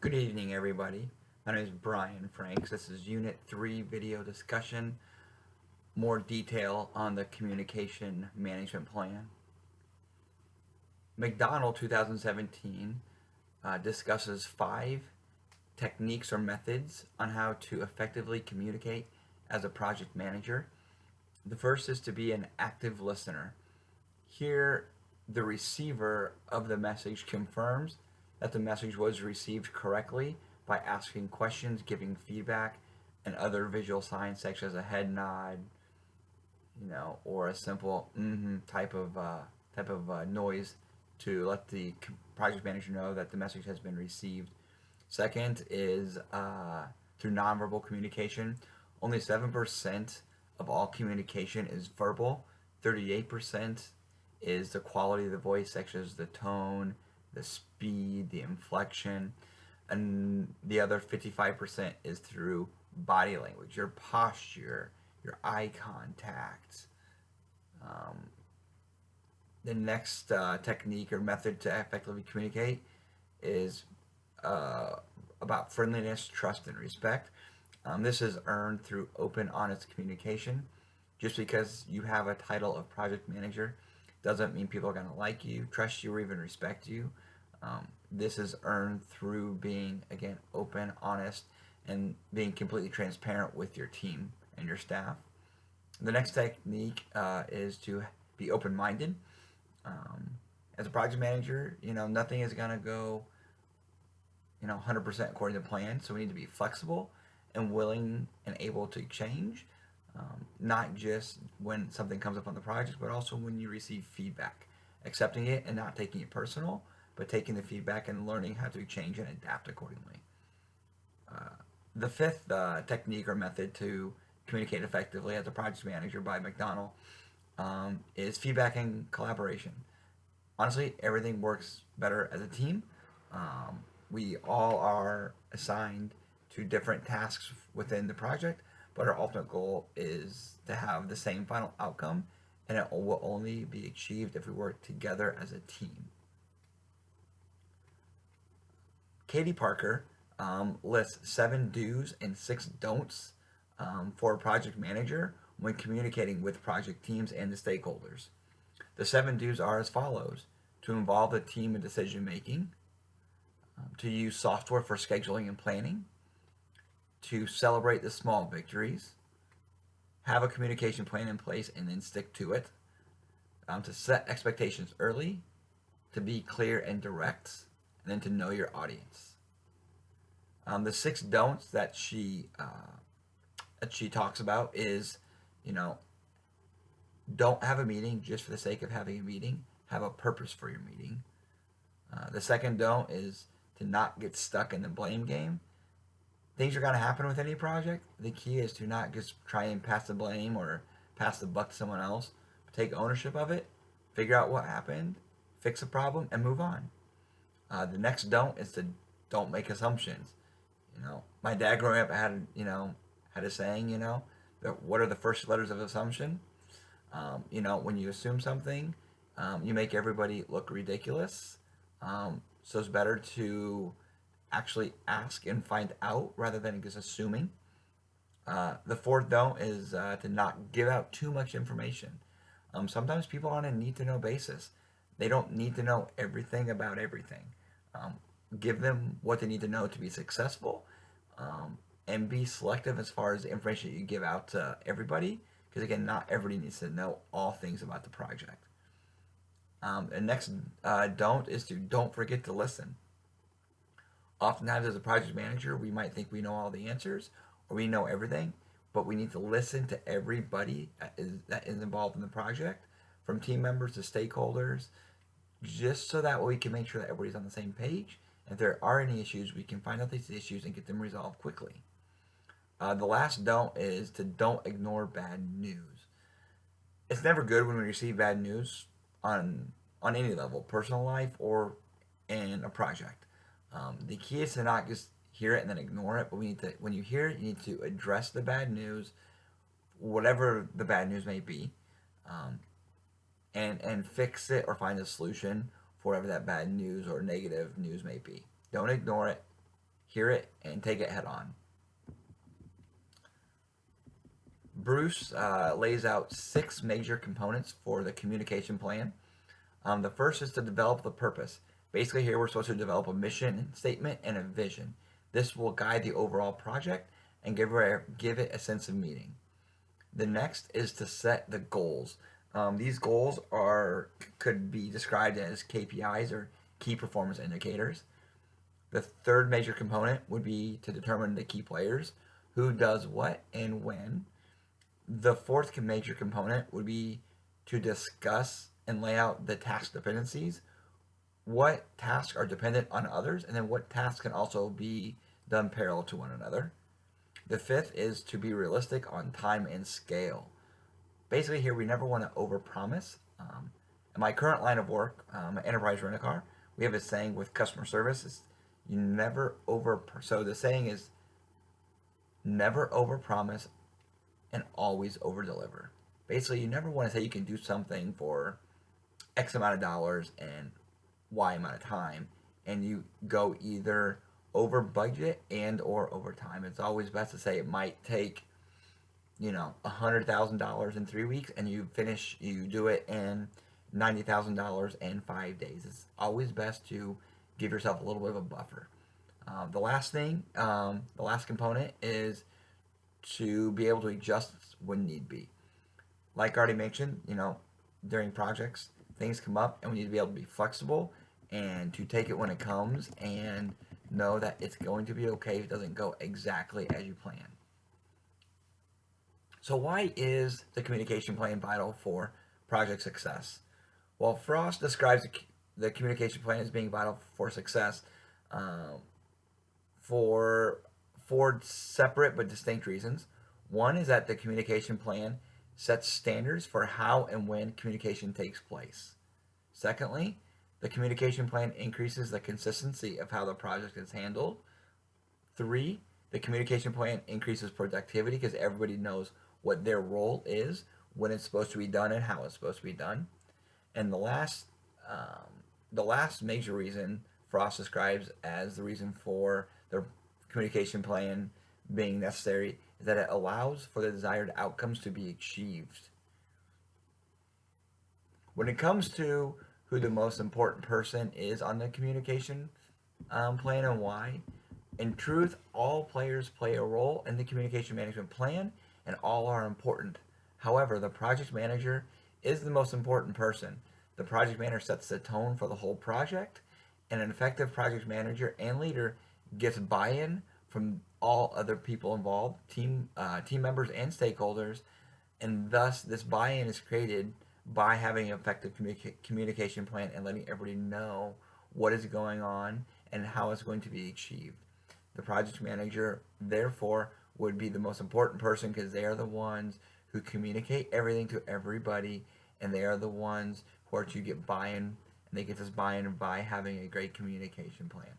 Good evening, everybody. My name is Brian Franks. This is Unit 3 video discussion. More detail on the communication management plan. McDonald 2017 discusses 5 techniques or methods on how to effectively communicate as a project manager. The first is to be an active listener. Here, the receiver of the message confirms that the message was received correctly by asking questions, giving feedback, and other visual signs such as a head nod, or a simple type of noise to let the project manager know that the message has been received. Second is through nonverbal communication. Only 7% of all communication is verbal. 38% is the quality of the voice, such as the tone, the speed, the inflection, and the other 55% is through body language, your posture, your eye contact. Um, the next technique or method to effectively communicate is uh, about friendliness, trust, and respect. This is earned through open, honest communication. Just because you have a title of project manager doesn't mean people are going to like you, trust you, or even respect you. This is earned through being, again, open, honest, and being completely transparent with your team and your staff. The next technique is to be open minded. Um, as a project manager, nothing is going to go 100% according to plan. So we need to be flexible and willing and able to change, not just when something comes up on the project, but also when you receive feedback, accepting it and not taking it personal, but taking the feedback and learning how to change and adapt accordingly. The fifth technique or method to communicate effectively as a project manager by McDonald is feedback and collaboration. Honestly, everything works better as a team. We all are assigned to different tasks within the project, but our ultimate goal is to have the same final outcome, and it will only be achieved if we work together as a team. Katie Parker lists 7 do's and 6 don'ts for a project manager when communicating with project teams and the stakeholders. The 7 do's are as follows: to involve the team in decision making, to use software for scheduling and planning, to celebrate the small victories, have a communication plan in place and then stick to it, to set expectations early, to be clear and direct, and then to know your audience. The 6 don'ts that she talks about is, you know, don't have a meeting just for the sake of having a meeting. Have a purpose for your meeting. The second don't is to not get stuck in the blame game. Things are going to happen with any project. The key is to not just try and pass the blame or pass the buck to someone else. Take ownership of it, figure out what happened, fix the problem, and move on. The next don't is to don't make assumptions. My dad growing up had a saying, that what are the first letters of assumption? When you assume something, you make everybody look ridiculous. So it's better to actually ask and find out rather than just assuming. The fourth don't is to not give out too much information. Sometimes people are on a need to know basis. They don't need to know everything about everything. Um, Give them what they need to know to be successful, and be selective as far as the information that you give out to everybody. Because again, not everybody needs to know all things about the project. And next, don't is to don't forget to listen. Oftentimes, as a project manager, we might think we know all the answers or we know everything, but we need to listen to everybody that is involved in the project, from team members to stakeholders, just so that way we can make sure that everybody's on the same page. If there are any issues, we can find out these issues and get them resolved quickly. The last don't is to don't ignore bad news. It's never good when we receive bad news on any level, personal life or in a project. The key is to not just hear it and then ignore it, but when you hear it, you need to address the bad news, whatever the bad news may be, um, and fix it or find a solution for whatever that bad news or negative news may be. Don't ignore it. hear it and take it head on. Bruce lays out 6 major components for the communication plan. The first is to develop the purpose. Basically, here we're supposed to develop a mission statement and a vision. This will guide the overall project and give it a sense of meaning. The next is to set the goals. These goals could be described as KPIs or key performance indicators. The third major component would be to determine the key players, who does what and when. The fourth major component would be to discuss and lay out the task dependencies, what tasks are dependent on others, and then what tasks can also be done parallel to one another. The fifth is to be realistic on time and scale. Basically, here we never want to overpromise. In my current line of work, enterprise rent-a-car, we have a saying with customer service: is you never over. So the saying is, never overpromise and always overdeliver. Basically, you never want to say you can do something for X amount of dollars and Y amount of time, and you go either over budget and or over time. It's always best to say it might take, $100,000 in 3 weeks, and you do it in $90,000 in 5 days. It's always best to give yourself a little bit of a buffer. The last component is to be able to adjust when need be. Like I already mentioned, during projects, things come up and we need to be able to be flexible and to take it when it comes and know that it's going to be okay if it doesn't go exactly as you plan. So why is the communication plan vital for project success? Well, Frost describes the communication plan as being vital for success for four separate but distinct reasons. One is that the communication plan sets standards for how and when communication takes place. Secondly, the communication plan increases the consistency of how the project is handled. 3, the communication plan increases productivity because everybody knows what their role is, when it's supposed to be done, and how it's supposed to be done. And the last major reason Frost describes as the reason for the communication plan being necessary is that it allows for the desired outcomes to be achieved. When it comes to who the most important person is on the communication plan and why, in truth, all players play a role in the communication management plan and all are important. However, the project manager is the most important person. The project manager sets the tone for the whole project, and an effective project manager and leader gets buy-in from all other people involved, team members and stakeholders, and thus this buy-in is created by having an effective communication plan and letting everybody know what is going on and how it's going to be achieved. The project manager, therefore, would be the most important person because they are the ones who communicate everything to everybody, and they are the ones who are to get buy-in, and they get this buy-in by having a great communication plan.